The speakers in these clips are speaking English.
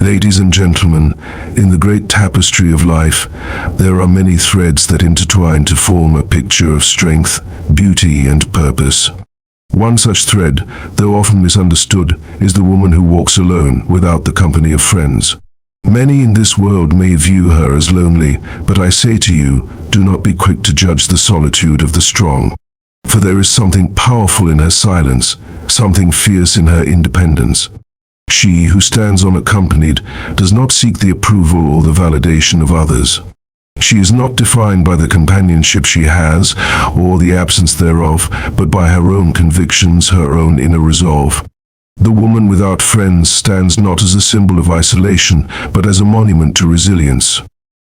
Ladies and gentlemen, in the great tapestry of life, there are many threads that intertwine to form a picture of strength, beauty, and purpose. One such thread, though often misunderstood, is the woman who walks alone, without the company of friends. Many in this world may view her as lonely, but I say to you, do not be quick to judge the solitude of the strong. For there is something powerful in her silence, something fierce in her independence. She who stands unaccompanied does not seek the approval or the validation of others. She is not defined by the companionship she has, or the absence thereof, but by her own convictions, her own inner resolve. The woman without friends stands not as a symbol of isolation, but as a monument to resilience.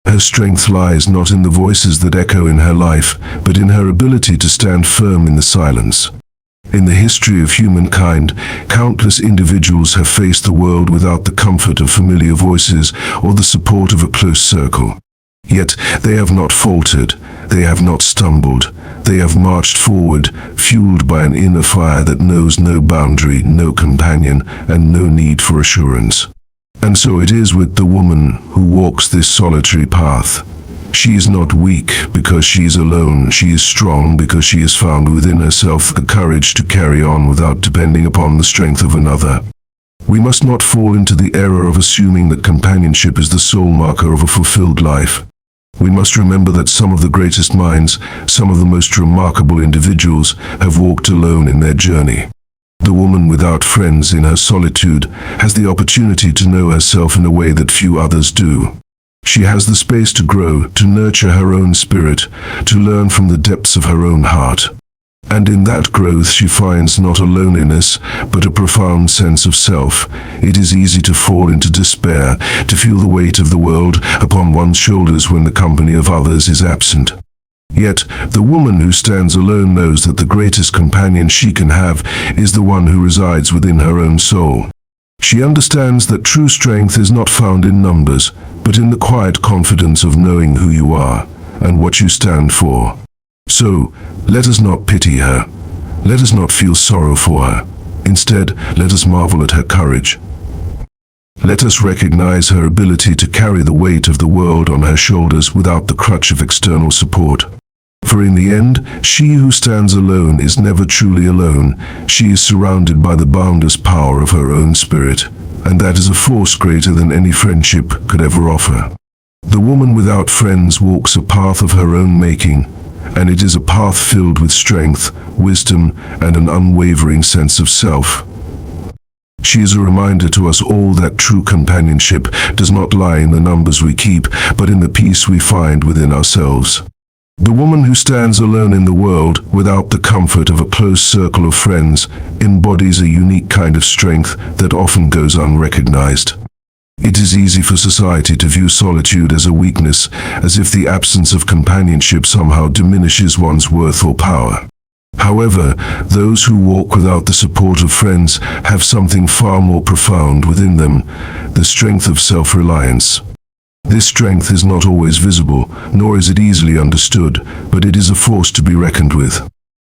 Her strength lies not in the voices that echo in her life, but in her ability to stand firm in the silence. In the history of humankind, countless individuals have faced the world without the comfort of familiar voices or the support of a close circle. Yet they have not faltered, they have not stumbled, they have marched forward, fueled by an inner fire that knows no boundary, no companion, and no need for assurance. And so it is with the woman who walks this solitary path. She is not weak because she is alone. She is strong because she has found within herself the courage to carry on without depending upon the strength of another. We must not fall into the error of assuming that companionship is the sole marker of a fulfilled life. We must remember that some of the greatest minds, some of the most remarkable individuals, have walked alone in their journey. The woman without friends in her solitude has the opportunity to know herself in a way that few others do. She has the space to grow, to nurture her own spirit, to learn from the depths of her own heart. And in that growth she finds not a loneliness, but a profound sense of self. It is easy to fall into despair, to feel the weight of the world upon one's shoulders when the company of others is absent. Yet, the woman who stands alone knows that the greatest companion she can have is the one who resides within her own soul. She understands that true strength is not found in numbers, but in the quiet confidence of knowing who you are and what you stand for. So, let us not pity her. Let us not feel sorrow for her. Instead, let us marvel at her courage. Let us recognize her ability to carry the weight of the world on her shoulders without the crutch of external support. For in the end, she who stands alone is never truly alone. She is surrounded by the boundless power of her own spirit, and that is a force greater than any friendship could ever offer. The woman without friends walks a path of her own making, and it is a path filled with strength, wisdom, and an unwavering sense of self. She is a reminder to us all that true companionship does not lie in the numbers we keep, but in the peace we find within ourselves. The woman who stands alone in the world, without the comfort of a close circle of friends, embodies a unique kind of strength that often goes unrecognized. It is easy for society to view solitude as a weakness, as if the absence of companionship somehow diminishes one's worth or power. However, those who walk without the support of friends have something far more profound within them, the strength of self-reliance. This strength is not always visible, nor is it easily understood, but it is a force to be reckoned with.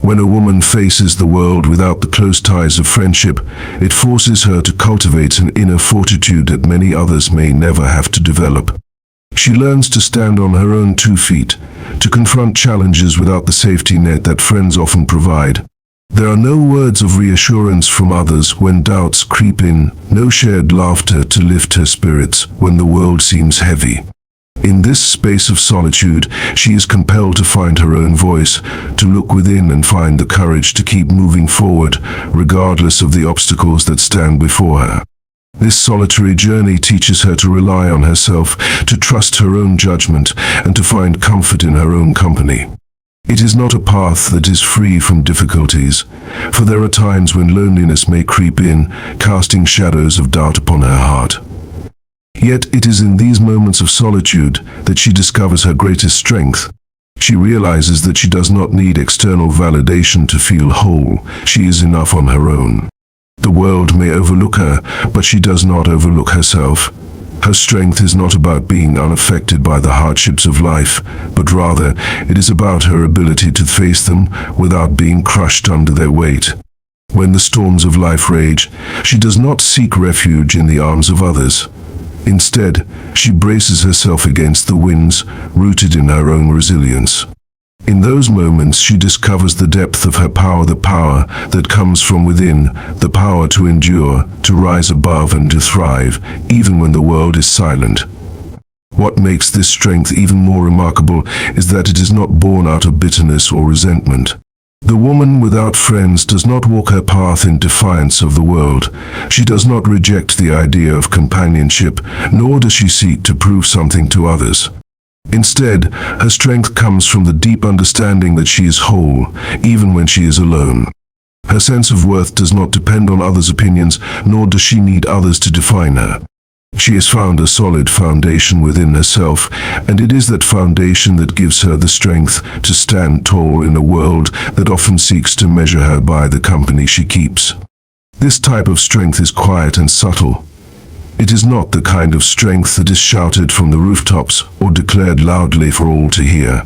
When a woman faces the world without the close ties of friendship, it forces her to cultivate an inner fortitude that many others may never have to develop. She learns to stand on her own 2 feet, to confront challenges without the safety net that friends often provide. There are no words of reassurance from others when doubts creep in, no shared laughter to lift her spirits when the world seems heavy. In this space of solitude, she is compelled to find her own voice, to look within and find the courage to keep moving forward, regardless of the obstacles that stand before her. This solitary journey teaches her to rely on herself, to trust her own judgment, and to find comfort in her own company. It is not a path that is free from difficulties, for there are times when loneliness may creep in, casting shadows of doubt upon her heart. Yet it is in these moments of solitude that she discovers her greatest strength. She realizes that she does not need external validation to feel whole. She is enough on her own. The world may overlook her, but she does not overlook herself. Her strength is not about being unaffected by the hardships of life, but rather it is about her ability to face them without being crushed under their weight. When the storms of life rage, she does not seek refuge in the arms of others. Instead, she braces herself against the winds, rooted in her own resilience. In those moments, she discovers the depth of her power, the power that comes from within, the power to endure, to rise above and to thrive, even when the world is silent. What makes this strength even more remarkable is that it is not born out of bitterness or resentment. The woman without friends does not walk her path in defiance of the world. She does not reject the idea of companionship, nor does she seek to prove something to others. Instead, her strength comes from the deep understanding that she is whole, even when she is alone. Her sense of worth does not depend on others' opinions, nor does she need others to define her. She has found a solid foundation within herself, and it is that foundation that gives her the strength to stand tall in a world that often seeks to measure her by the company she keeps. This type of strength is quiet and subtle. It is not the kind of strength that is shouted from the rooftops or declared loudly for all to hear.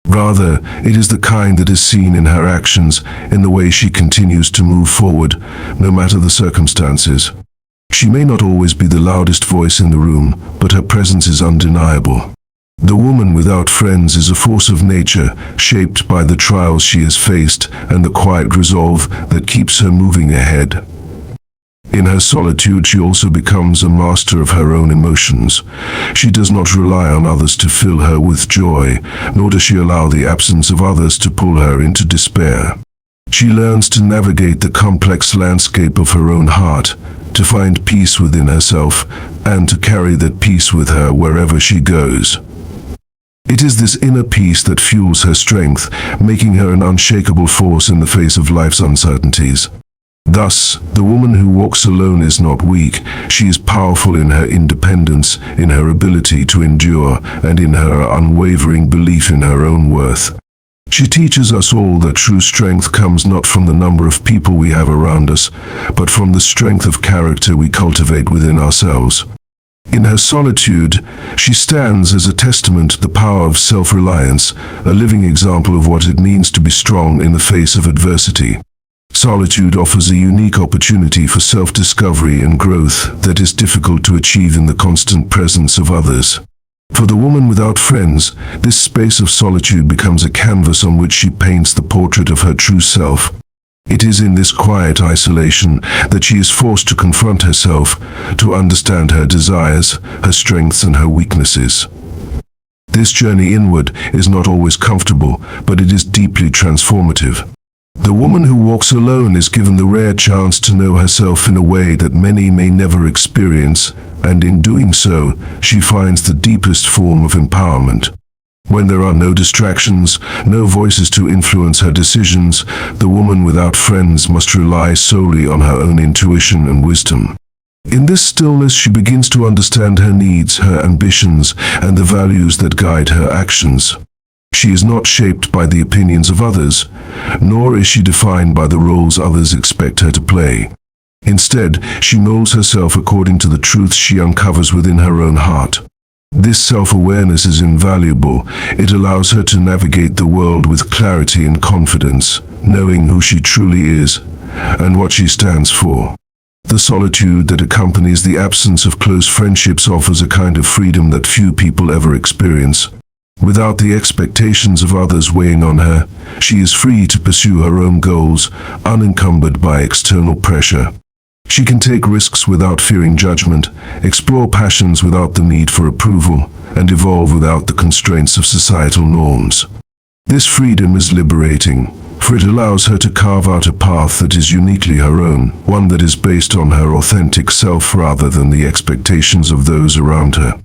Rather, it is the kind that is seen in her actions, in the way she continues to move forward, no matter the circumstances. She may not always be the loudest voice in the room, but her presence is undeniable. The woman without friends is a force of nature, shaped by the trials she has faced and the quiet resolve that keeps her moving ahead. In her solitude, she also becomes a master of her own emotions. She does not rely on others to fill her with joy, nor does she allow the absence of others to pull her into despair. She learns to navigate the complex landscape of her own heart, to find peace within herself, and to carry that peace with her wherever she goes. It is this inner peace that fuels her strength, making her an unshakable force in the face of life's uncertainties. Thus, the woman who walks alone is not weak. She is powerful in her independence, in her ability to endure, and in her unwavering belief in her own worth. She teaches us all that true strength comes not from the number of people we have around us, but from the strength of character we cultivate within ourselves. In her solitude, she stands as a testament to the power of self-reliance, a living example of what it means to be strong in the face of adversity. Solitude offers a unique opportunity for self-discovery and growth that is difficult to achieve in the constant presence of others. For the woman without friends, this space of solitude becomes a canvas on which she paints the portrait of her true self. It is in this quiet isolation that she is forced to confront herself, to understand her desires, her strengths, and her weaknesses. This journey inward is not always comfortable, but it is deeply transformative. The woman who walks alone is given the rare chance to know herself in a way that many may never experience, and in doing so, she finds the deepest form of empowerment. When there are no distractions, no voices to influence her decisions, the woman without friends must rely solely on her own intuition and wisdom. In this stillness, she begins to understand her needs, her ambitions, and the values that guide her actions. She is not shaped by the opinions of others, nor is she defined by the roles others expect her to play. Instead, she molds herself according to the truths she uncovers within her own heart. This self-awareness is invaluable. It allows her to navigate the world with clarity and confidence, knowing who she truly is and what she stands for. The solitude that accompanies the absence of close friendships offers a kind of freedom that few people ever experience. Without the expectations of others weighing on her, she is free to pursue her own goals, unencumbered by external pressure. She can take risks without fearing judgment, explore passions without the need for approval, and evolve without the constraints of societal norms. This freedom is liberating, for it allows her to carve out a path that is uniquely her own, one that is based on her authentic self rather than the expectations of those around her.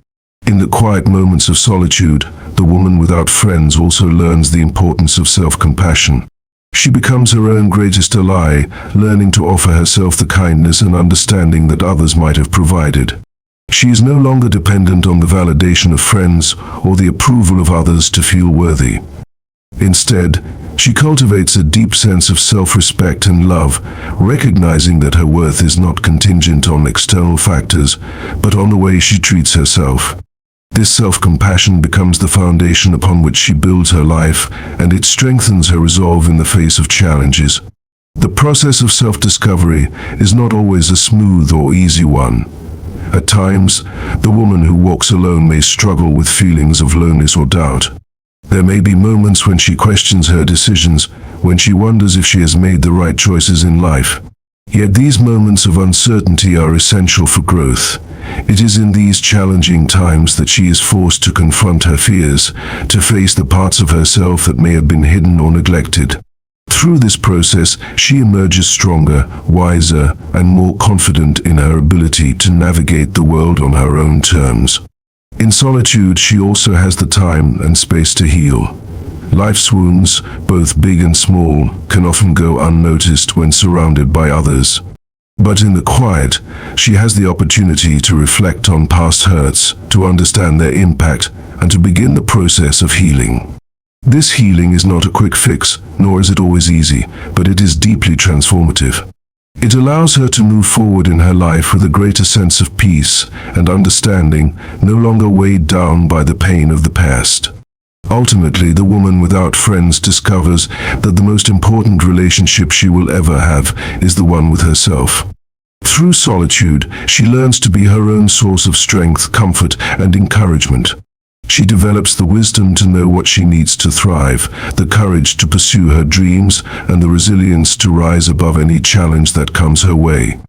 In the quiet moments of solitude, the woman without friends also learns the importance of self-compassion. She becomes her own greatest ally, learning to offer herself the kindness and understanding that others might have provided. She is no longer dependent on the validation of friends or the approval of others to feel worthy. Instead, she cultivates a deep sense of self-respect and love, recognizing that her worth is not contingent on external factors, but on the way she treats herself. This self-compassion becomes the foundation upon which she builds her life, and it strengthens her resolve in the face of challenges. The process of self-discovery is not always a smooth or easy one. At times, the woman who walks alone may struggle with feelings of loneliness or doubt. There may be moments when she questions her decisions, when she wonders if she has made the right choices in life. Yet these moments of uncertainty are essential for growth. It is in these challenging times that she is forced to confront her fears, to face the parts of herself that may have been hidden or neglected. Through this process, she emerges stronger, wiser, and more confident in her ability to navigate the world on her own terms. In solitude, she also has the time and space to heal. Life's wounds, both big and small, can often go unnoticed when surrounded by others. But in the quiet, she has the opportunity to reflect on past hurts, to understand their impact, and to begin the process of healing. This healing is not a quick fix, nor is it always easy, but it is deeply transformative. It allows her to move forward in her life with a greater sense of peace and understanding, no longer weighed down by the pain of the past. Ultimately, the woman without friends discovers that the most important relationship she will ever have is the one with herself. Through solitude, she learns to be her own source of strength, comfort, and encouragement. She develops the wisdom to know what she needs to thrive, the courage to pursue her dreams, and the resilience to rise above any challenge that comes her way.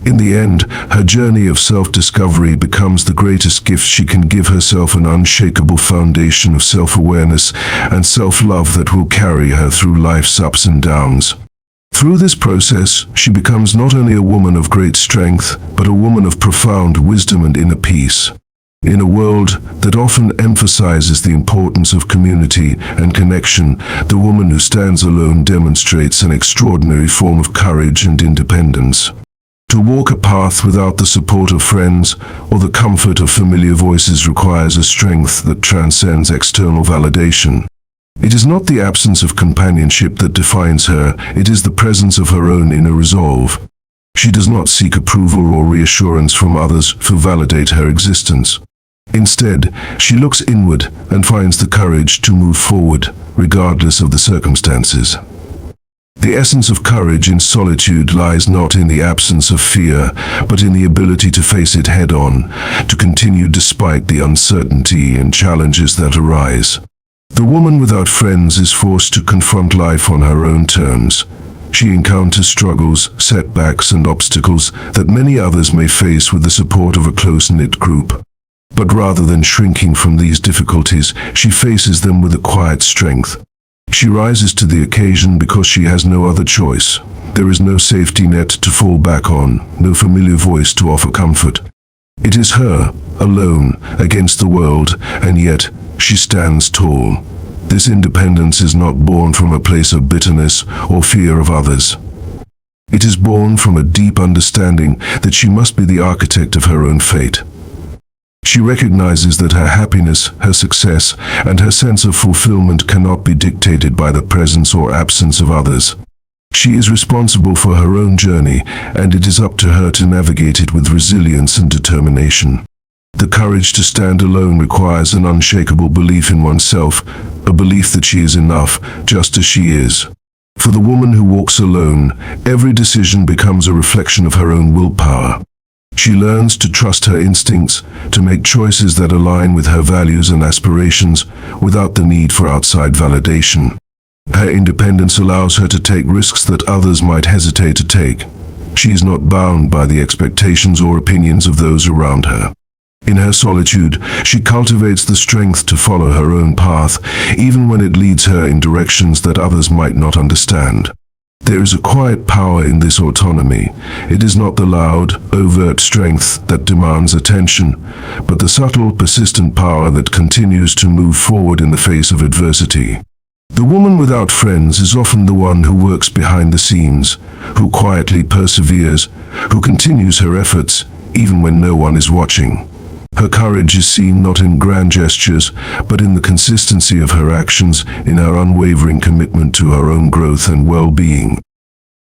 In the end, her journey of self-discovery becomes the greatest gift she can give herself, an unshakable foundation of self-awareness and self-love that will carry her through life's ups and downs. Through this process, she becomes not only a woman of great strength, but a woman of profound wisdom and inner peace. In a world that often emphasizes the importance of community and connection, the woman who stands alone demonstrates an extraordinary form of courage and independence. To walk a path without the support of friends or the comfort of familiar voices requires a strength that transcends external validation. It is not the absence of companionship that defines her, it is the presence of her own inner resolve. She does not seek approval or reassurance from others to validate her existence. Instead, she looks inward and finds the courage to move forward, regardless of the circumstances. The essence of courage in solitude lies not in the absence of fear, but in the ability to face it head-on, to continue despite the uncertainty and challenges that arise. The woman without friends is forced to confront life on her own terms. She encounters struggles, setbacks, and obstacles that many others may face with the support of a close-knit group. But rather than shrinking from these difficulties, she faces them with a quiet strength. She rises to the occasion because she has no other choice. There is no safety net to fall back on, no familiar voice to offer comfort. It is her, alone, against the world, and yet she stands tall. This independence is not born from a place of bitterness or fear of others. It is born from a deep understanding that she must be the architect of her own fate. She recognizes that her happiness, her success, and her sense of fulfillment cannot be dictated by the presence or absence of others. She is responsible for her own journey, and it is up to her to navigate it with resilience and determination. The courage to stand alone requires an unshakable belief in oneself, a belief that she is enough, just as she is. For the woman who walks alone, every decision becomes a reflection of her own willpower. She learns to trust her instincts, to make choices that align with her values and aspirations, without the need for outside validation. Her independence allows her to take risks that others might hesitate to take. She is not bound by the expectations or opinions of those around her. In her solitude, she cultivates the strength to follow her own path, even when it leads her in directions that others might not understand. There is a quiet power in this autonomy. It is not the loud, overt strength that demands attention, but the subtle, persistent power that continues to move forward in the face of adversity. The woman without friends is often the one who works behind the scenes, who quietly perseveres, who continues her efforts, even when no one is watching. Her courage is seen not in grand gestures, but in the consistency of her actions, in her unwavering commitment to her own growth and well-being.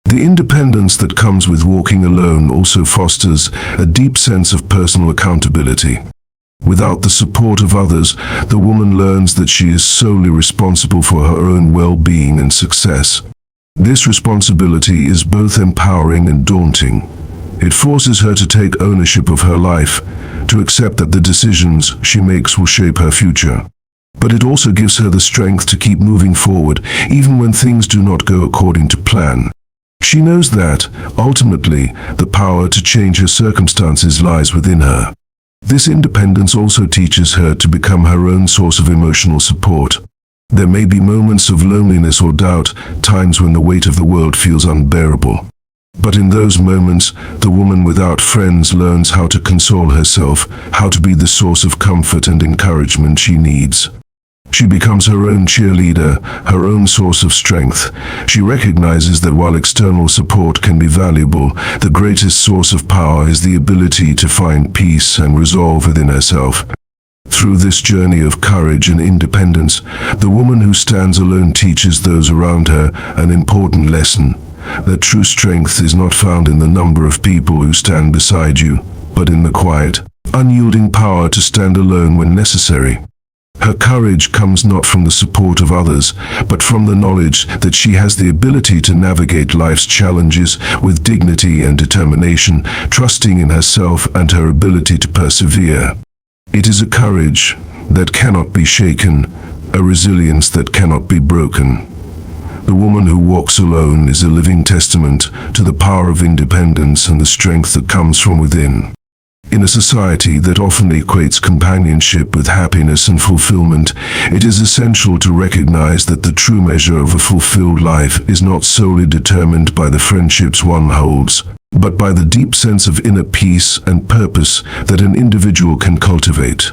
The independence that comes with walking alone also fosters a deep sense of personal accountability. Without the support of others, the woman learns that she is solely responsible for her own well-being and success. This responsibility is both empowering and daunting. It forces her to take ownership of her life, to accept that the decisions she makes will shape her future. But it also gives her the strength to keep moving forward, even when things do not go according to plan. She knows that, ultimately, the power to change her circumstances lies within her. This independence also teaches her to become her own source of emotional support. There may be moments of loneliness or doubt, times when the weight of the world feels unbearable. But in those moments, the woman without friends learns how to console herself, how to be the source of comfort and encouragement she needs. She becomes her own cheerleader, her own source of strength. She recognizes that while external support can be valuable, the greatest source of power is the ability to find peace and resolve within herself. Through this journey of courage and independence, the woman who stands alone teaches those around her an important lesson, that true strength is not found in the number of people who stand beside you, but in the quiet, unyielding power to stand alone when necessary. Her courage comes not from the support of others, but from the knowledge that she has the ability to navigate life's challenges with dignity and determination, trusting in herself and her ability to persevere. It is a courage that cannot be shaken, a resilience that cannot be broken. The woman who walks alone is a living testament to the power of independence and the strength that comes from within. In a society that often equates companionship with happiness and fulfillment, it is essential to recognize that the true measure of a fulfilled life is not solely determined by the friendships one holds, but by the deep sense of inner peace and purpose that an individual can cultivate.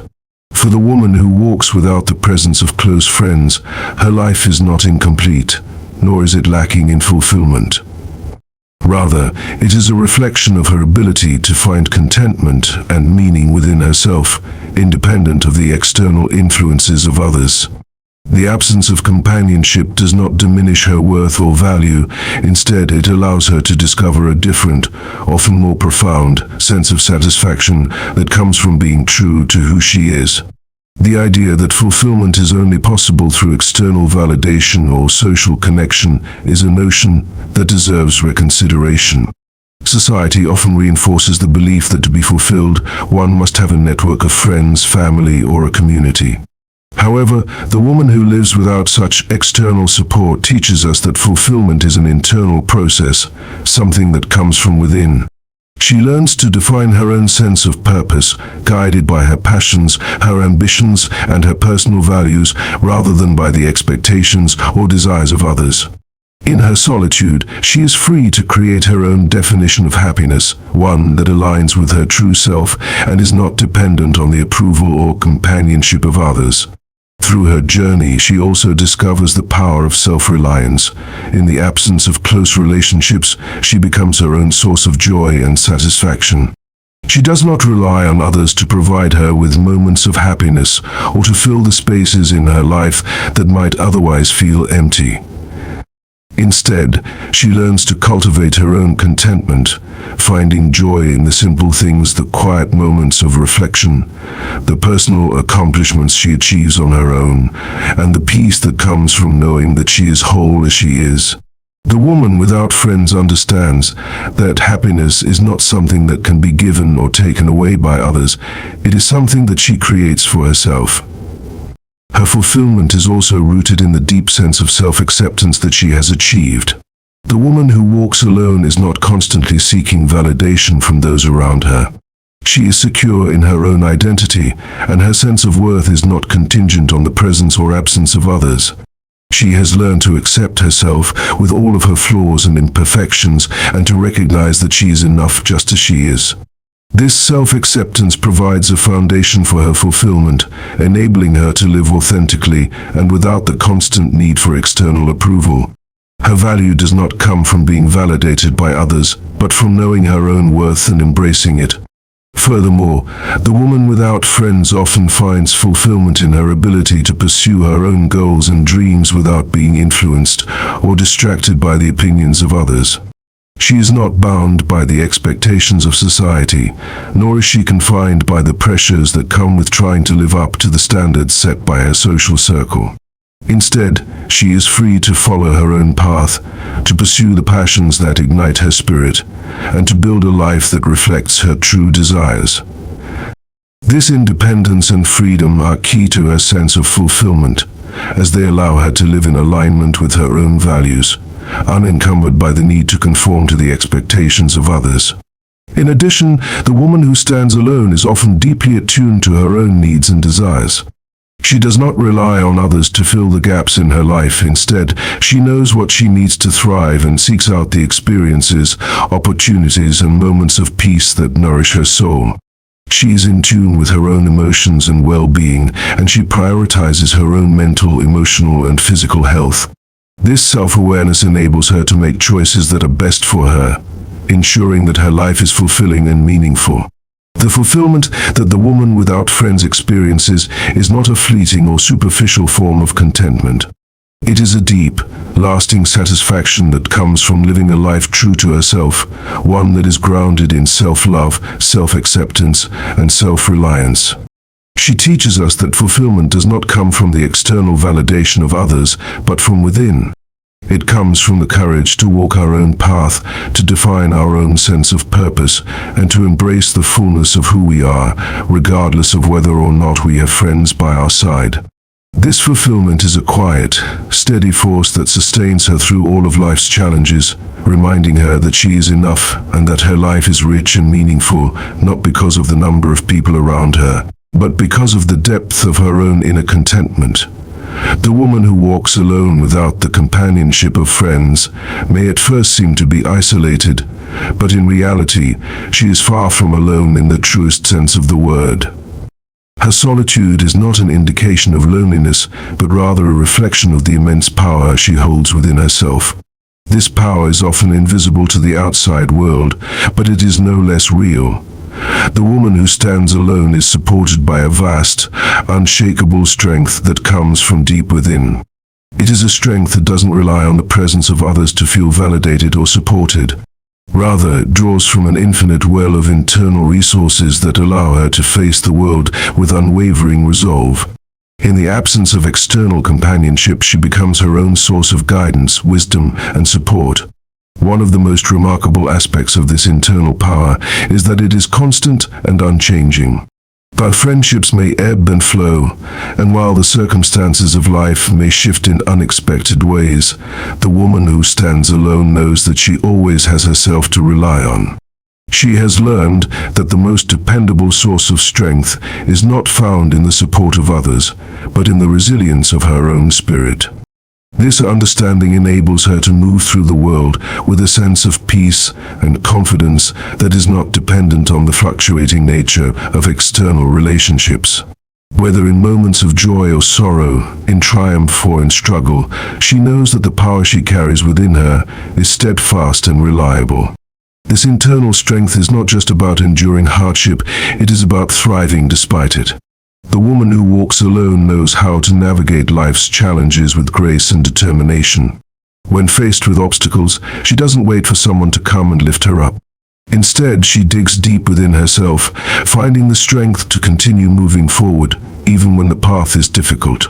For the woman who walks without the presence of close friends, her life is not incomplete, nor is it lacking in fulfillment. Rather, it is a reflection of her ability to find contentment and meaning within herself, independent of the external influences of others. The absence of companionship does not diminish her worth or value. Instead, it allows her to discover a different, often more profound, sense of satisfaction that comes from being true to who she is. The idea that fulfillment is only possible through external validation or social connection is a notion that deserves reconsideration. Society often reinforces the belief that to be fulfilled, one must have a network of friends, family, or a community. However, the woman who lives without such external support teaches us that fulfillment is an internal process, something that comes from within. She learns to define her own sense of purpose, guided by her passions, her ambitions, and her personal values, rather than by the expectations or desires of others. In her solitude, she is free to create her own definition of happiness, one that aligns with her true self and is not dependent on the approval or companionship of others. Through her journey, she also discovers the power of self-reliance. In the absence of close relationships, she becomes her own source of joy and satisfaction. She does not rely on others to provide her with moments of happiness or to fill the spaces in her life that might otherwise feel empty. Instead, she learns to cultivate her own contentment, finding joy in the simple things, the quiet moments of reflection, the personal accomplishments she achieves on her own, and the peace that comes from knowing that she is whole as she is. The woman without friends understands that happiness is not something that can be given or taken away by others. It is something that she creates for herself. Her fulfillment is also rooted in the deep sense of self-acceptance that she has achieved. The woman who walks alone is not constantly seeking validation from those around her. She is secure in her own identity, and her sense of worth is not contingent on the presence or absence of others. She has learned to accept herself with all of her flaws and imperfections and to recognize that she is enough just as she is. This self-acceptance provides a foundation for her fulfillment, enabling her to live authentically and without the constant need for external approval. Her value does not come from being validated by others, but from knowing her own worth and embracing it. Furthermore, the woman without friends often finds fulfillment in her ability to pursue her own goals and dreams without being influenced or distracted by the opinions of others. She is not bound by the expectations of society, nor is she confined by the pressures that come with trying to live up to the standards set by her social circle. Instead, she is free to follow her own path, to pursue the passions that ignite her spirit, and to build a life that reflects her true desires. This independence and freedom are key to her sense of fulfillment, as they allow her to live in alignment with her own values, unencumbered by the need to conform to the expectations of others. In addition, the woman who stands alone is often deeply attuned to her own needs and desires. She does not rely on others to fill the gaps in her life. Instead, she knows what she needs to thrive and seeks out the experiences, opportunities, and moments of peace that nourish her soul. She is in tune with her own emotions and well-being, and she prioritizes her own mental, emotional, and physical health. This self-awareness enables her to make choices that are best for her, ensuring that her life is fulfilling and meaningful. The fulfillment that the woman without friends experiences is not a fleeting or superficial form of contentment. It is a deep, lasting satisfaction that comes from living a life true to herself, one that is grounded in self-love, self-acceptance, and self-reliance. She teaches us that fulfillment does not come from the external validation of others, but from within. It comes from the courage to walk our own path, to define our own sense of purpose, and to embrace the fullness of who we are, regardless of whether or not we have friends by our side. This fulfillment is a quiet, steady force that sustains her through all of life's challenges, reminding her that she is enough and that her life is rich and meaningful, not because of the number of people around her, but because of the depth of her own inner contentment. The woman who walks alone without the companionship of friends may at first seem to be isolated, but in reality, she is far from alone in the truest sense of the word. Her solitude is not an indication of loneliness, but rather a reflection of the immense power she holds within herself. This power is often invisible to the outside world, but it is no less real. The woman who stands alone is supported by a vast, unshakable strength that comes from deep within. It is a strength that doesn't rely on the presence of others to feel validated or supported. Rather, it draws from an infinite well of internal resources that allow her to face the world with unwavering resolve. In the absence of external companionship, she becomes her own source of guidance, wisdom, and support. One of the most remarkable aspects of this internal power is that it is constant and unchanging. While friendships may ebb and flow, and while the circumstances of life may shift in unexpected ways, the woman who stands alone knows that she always has herself to rely on. She has learned that the most dependable source of strength is not found in the support of others, but in the resilience of her own spirit. This understanding enables her to move through the world with a sense of peace and confidence that is not dependent on the fluctuating nature of external relationships. Whether in moments of joy or sorrow, in triumph or in struggle, she knows that the power she carries within her is steadfast and reliable. This internal strength is not just about enduring hardship, it is about thriving despite it. The woman who walks alone knows how to navigate life's challenges with grace and determination. When faced with obstacles, she doesn't wait for someone to come and lift her up. Instead, she digs deep within herself, finding the strength to continue moving forward, even when the path is difficult.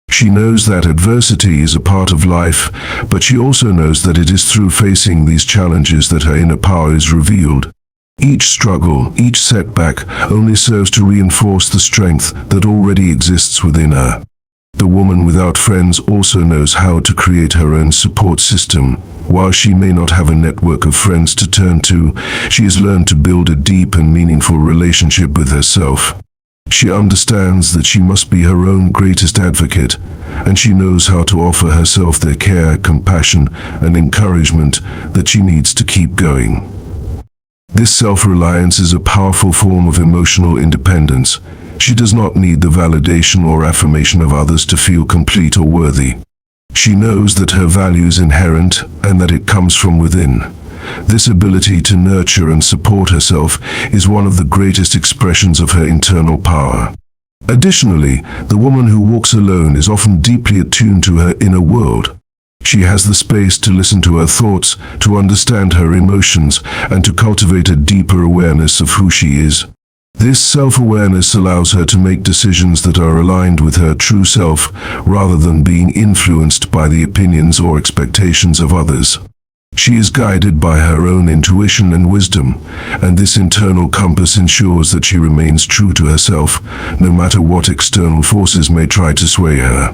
She knows that adversity is a part of life, but she also knows that it is through facing these challenges that her inner power is revealed. Each struggle, each setback, only serves to reinforce the strength that already exists within her. The woman without friends also knows how to create her own support system. While she may not have a network of friends to turn to, she has learned to build a deep and meaningful relationship with herself. She understands that she must be her own greatest advocate, and she knows how to offer herself the care, compassion, and encouragement that she needs to keep going. This self-reliance is a powerful form of emotional independence. She does not need the validation or affirmation of others to feel complete or worthy. She knows that her value is inherent and that it comes from within. This ability to nurture and support herself is one of the greatest expressions of her internal power. Additionally, the woman who walks alone is often deeply attuned to her inner world. She has the space to listen to her thoughts, to understand her emotions, and to cultivate a deeper awareness of who she is. This self-awareness allows her to make decisions that are aligned with her true self, rather than being influenced by the opinions or expectations of others. She is guided by her own intuition and wisdom, and this internal compass ensures that she remains true to herself, no matter what external forces may try to sway her.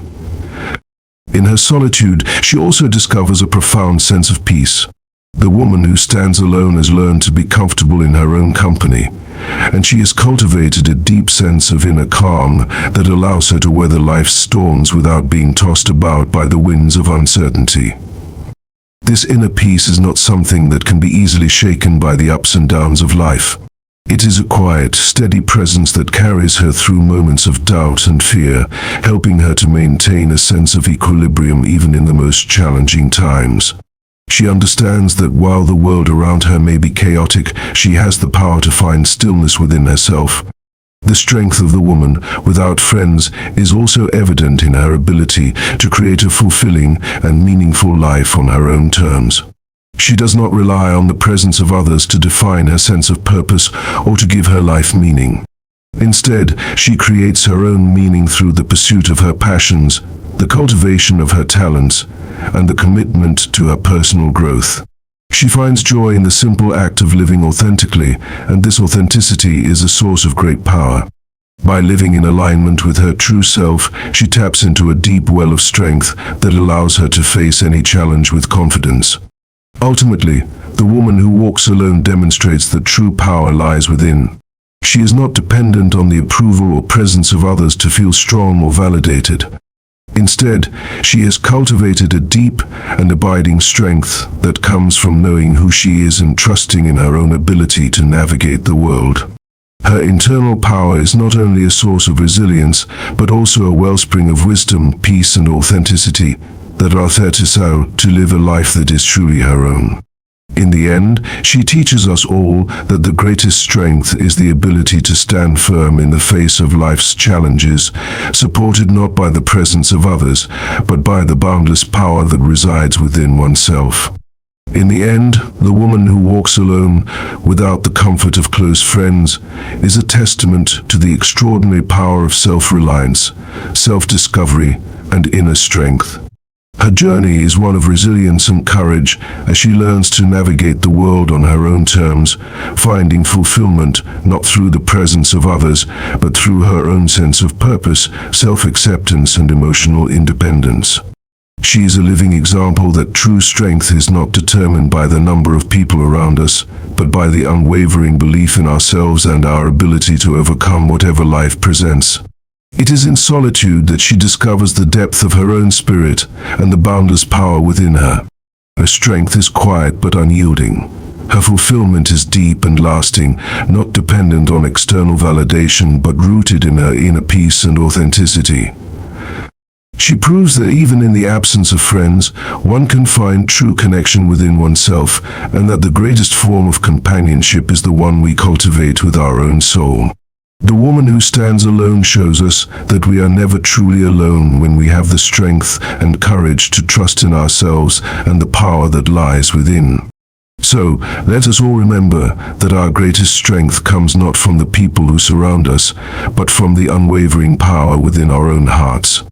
In her solitude, she also discovers a profound sense of peace. The woman who stands alone has learned to be comfortable in her own company, and she has cultivated a deep sense of inner calm that allows her to weather life's storms without being tossed about by the winds of uncertainty. This inner peace is not something that can be easily shaken by the ups and downs of life. It is a quiet, steady presence that carries her through moments of doubt and fear, helping her to maintain a sense of equilibrium even in the most challenging times. She understands that while the world around her may be chaotic, she has the power to find stillness within herself. The strength of the woman without friends is also evident in her ability to create a fulfilling and meaningful life on her own terms. She does not rely on the presence of others to define her sense of purpose or to give her life meaning. Instead, she creates her own meaning through the pursuit of her passions, the cultivation of her talents, and the commitment to her personal growth. She finds joy in the simple act of living authentically, and this authenticity is a source of great power. By living in alignment with her true self, she taps into a deep well of strength that allows her to face any challenge with confidence. Ultimately, the woman who walks alone demonstrates that true power lies within. She is not dependent on the approval or presence of others to feel strong or validated. Instead, she has cultivated a deep and abiding strength that comes from knowing who she is and trusting in her own ability to navigate the world. Her internal power is not only a source of resilience, but also a wellspring of wisdom, peace, and authenticity that are there to live a life that is truly her own. In the end, she teaches us all that the greatest strength is the ability to stand firm in the face of life's challenges, supported not by the presence of others, but by the boundless power that resides within oneself. In the end, the woman who walks alone, without the comfort of close friends, is a testament to the extraordinary power of self-reliance, self-discovery, and inner strength. Her journey is one of resilience and courage as she learns to navigate the world on her own terms, finding fulfillment not through the presence of others, but through her own sense of purpose, self-acceptance, and emotional independence. She is a living example that true strength is not determined by the number of people around us, but by the unwavering belief in ourselves and our ability to overcome whatever life presents. It is in solitude that she discovers the depth of her own spirit and the boundless power within her. Her strength is quiet but unyielding. Her fulfillment is deep and lasting, not dependent on external validation but rooted in her inner peace and authenticity. She proves that even in the absence of friends, one can find true connection within oneself, and that the greatest form of companionship is the one we cultivate with our own soul. The woman who stands alone shows us that we are never truly alone when we have the strength and courage to trust in ourselves and the power that lies within. So, let us all remember that our greatest strength comes not from the people who surround us, but from the unwavering power within our own hearts.